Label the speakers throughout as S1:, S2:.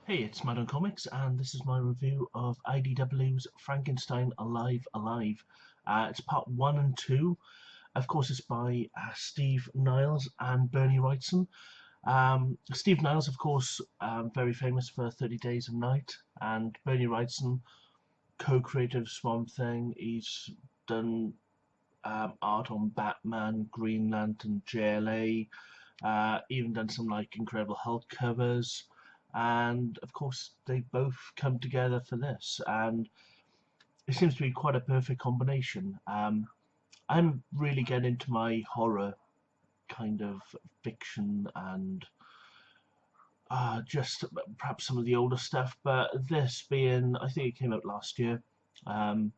S1: Hey, it's Madden Comics, and this is my review of IDW's Frankenstein Alive Alive. It's part 1 and 2. Of course, it's by Steve Niles and Bernie Wrightson. Steve Niles, of course, very famous for 30 Days of Night, and Bernie Wrightson, co-creator of Swamp Thing. He's done art on Batman, Green Lantern, JLA, even done some like Incredible Hulk covers, and of course they both come together for this, and it seems to be quite a perfect combination. I'm really getting into my horror kind of fiction and just perhaps some of the older stuff, but this being, I think it came out last year. Um,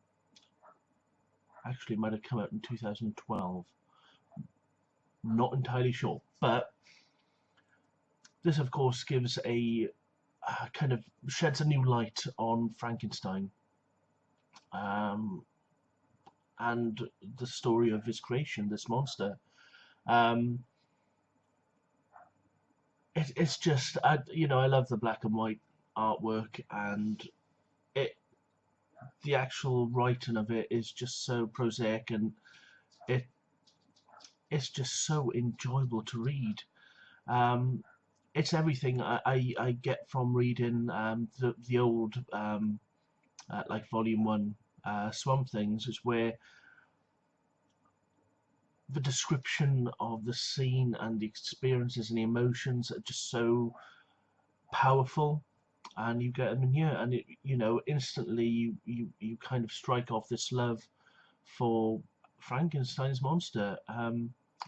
S1: Actually, it might have come out in 2012. Not entirely sure, but this, of course, gives a kind of sheds a new light on Frankenstein, um, and the story of his creation, this monster. Um, it's just, I love the black and white artwork, and it the actual writing of it is just so prosaic, and it it's just so enjoyable to read. Um, it's everything I get from reading the old like Volume 1 Swamp Things, is where the description of the scene and the experiences and the emotions are just so powerful, and you get them in here, and instantly you kind of strike off this love for Frankenstein's monster,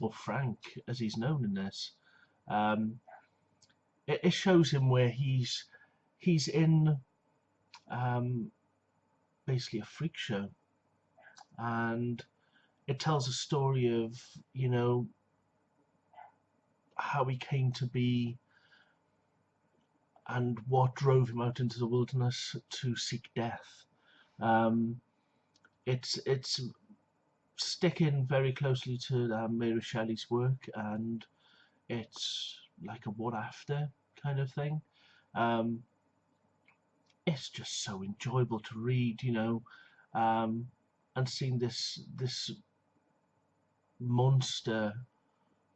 S1: or Frank as he's known in this. Um, it shows him where he's in um, basically a freak show, and it tells a story of how he came to be and what drove him out into the wilderness to seek death. Um, it's sticking very closely to Mary Shelley's work, and it's like a what after kind of thing. Um, it's just so enjoyable to read, and seeing this monster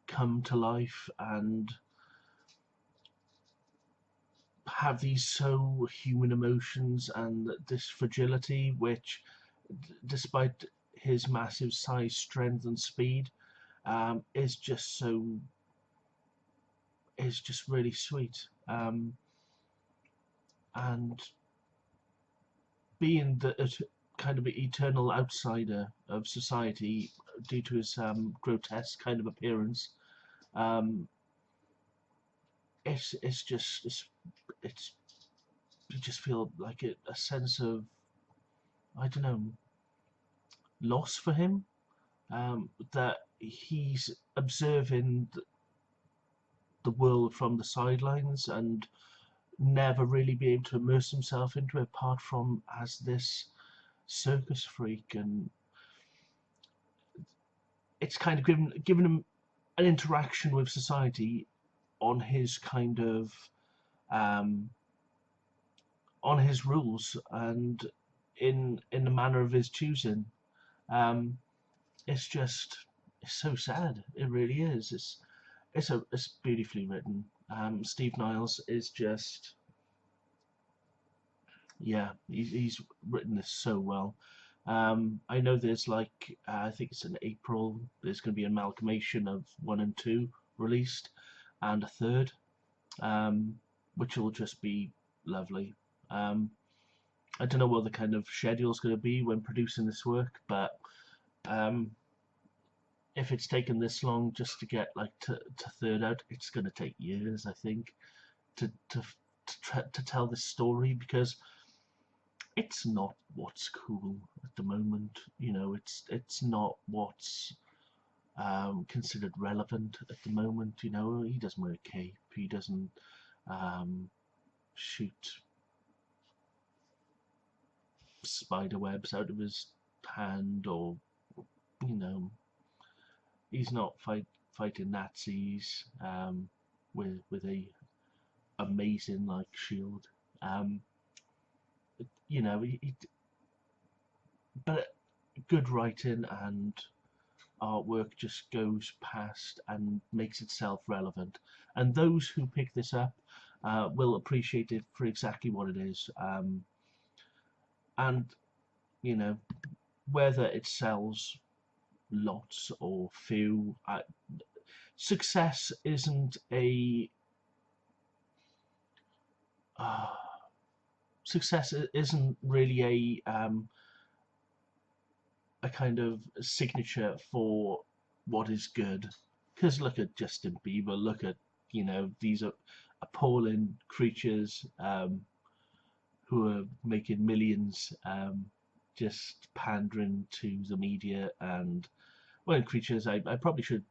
S1: come to life and have these so human emotions and this fragility, which, despite his massive size, strength, and speed, is just really sweet. And being the kind of eternal outsider of society due to his grotesque kind of appearance, um, it's just it's you just feel like a sense of, I don't know, loss for him, that he's observing the world from the sidelines and never really be able to immerse himself into it apart from as this circus freak. And it's kind of given him an interaction with society on his kind of on his rules and in the manner of his choosing. Um, it's so sad. It really is. It's beautifully written. Steve Niles is just, yeah, he's written this so well. I know there's like, I think it's in April, there's going to be an amalgamation of 1 and 2 released, and a third, which will just be lovely. I don't know what the kind of schedule is going to be when producing this work, but um, if it's taken this long just to get like to third out, it's going to take years, I think, to tell this story, because it's not what's cool at the moment. It's not what's considered relevant at the moment. He doesn't wear a cape. He doesn't shoot spider webs out of his hand, or he's not fighting Nazis with a amazing like shield. Um, you know, but good writing and artwork just goes past and makes itself relevant. And those who pick this up will appreciate it for exactly what it is. And, you know, whether it sells lots or few, success isn't a uh, success isn't really a kind of signature for what is good. Because look at Justin Bieber, look at, you know, these are appalling creatures who are making millions just pandering to the media. And well, creatures, I probably should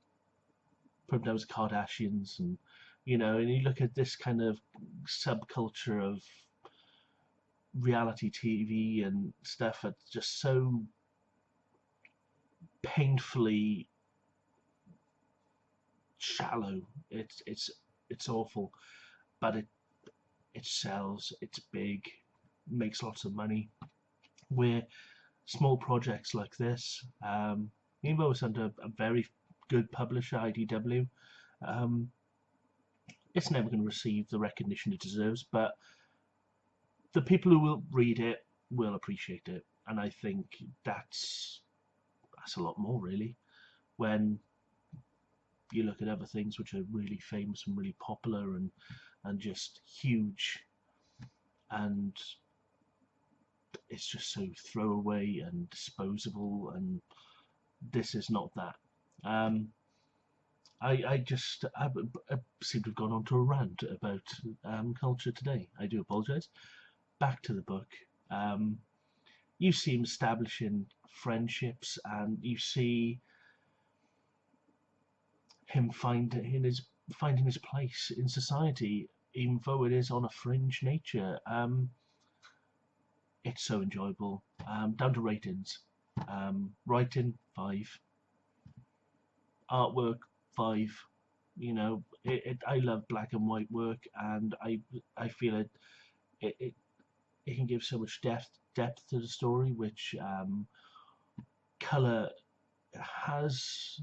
S1: put them down as Kardashians, and you know, and you look at this kind of subculture of reality TV and stuff that's just so painfully shallow. It's awful, but it sells. It's big, makes lots of money. Where small projects like this, even though it's under a very good publisher, IDW, it's never going to receive the recognition it deserves. But the people who will read it will appreciate it, and I think that's a lot more really. When you look at other things which are really famous and really popular and just huge, and it's just so throwaway and disposable, and this is not that. I seem to have gone on to a rant about culture today. I do apologise. Back to the book. You see him establishing friendships, and you see him finding his place in society, even though it is on a fringe nature. It's so enjoyable. Down to ratings. Writing 5. Artwork 5. You know, I love black and white work, and I feel it can give so much depth to the story, which color has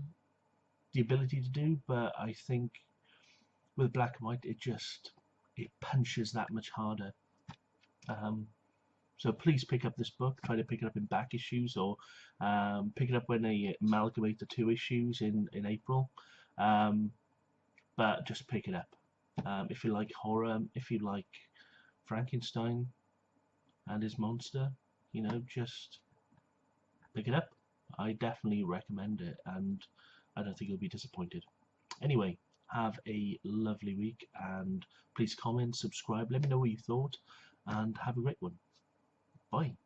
S1: the ability to do, but I think with black and white it punches that much harder. So please pick up this book. Try to pick it up in back issues, or pick it up when they amalgamate the 2 issues in April. But just pick it up. If you like horror, if you like Frankenstein and his monster, you know, just pick it up. I definitely recommend it, and I don't think you'll be disappointed. Anyway, have a lovely week, and please comment, subscribe, let me know what you thought, and have a great one. Bye.